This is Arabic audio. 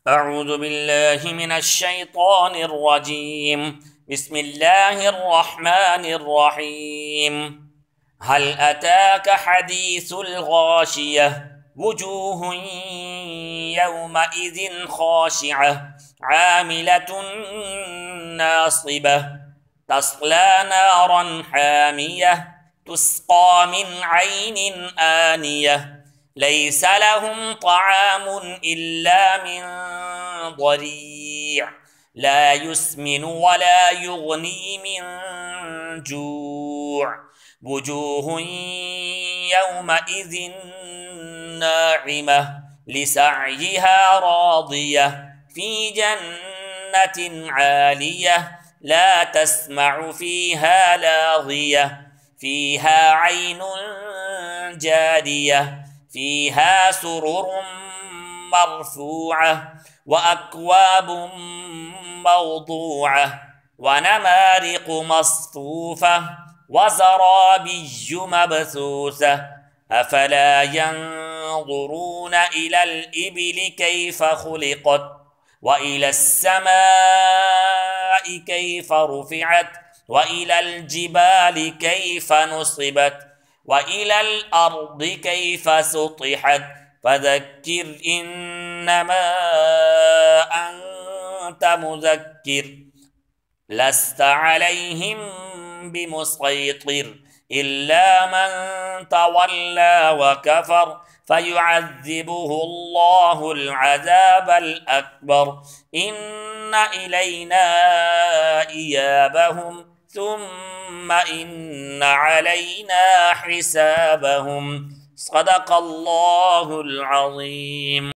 أعوذ بالله من الشيطان الرجيم. بسم الله الرحمن الرحيم. هل أتاك حديث الغاشية؟ وجوه يومئذ خاشعة عاملة ناصبة تصلى نارا حامية تسقى من عين آنية ليس لهم طعام إلا من ضريع لا يسمن ولا يغني من جوع وجوه يومئذ ناعمة لسعيها راضية في جنة عالية لا تسمع فيها لاغية فيها عين جارية فيها سرر مرفوعة وأكواب موضوعة ونمارق مصفوفة وزرابي مبثوثة أفلا ينظرون إلى الإبل كيف خلقت وإلى السماء كيف رفعت وإلى الجبال كيف نصبت وإلى الأرض كيف سطحت فذكر إنما أنت مذكر لست عليهم بمسيطر إلا من تولى وكفر فيعذبه الله العذاب الأكبر إن إلينا إيابهم ثم إن علينا حسابهم. صدق الله العظيم.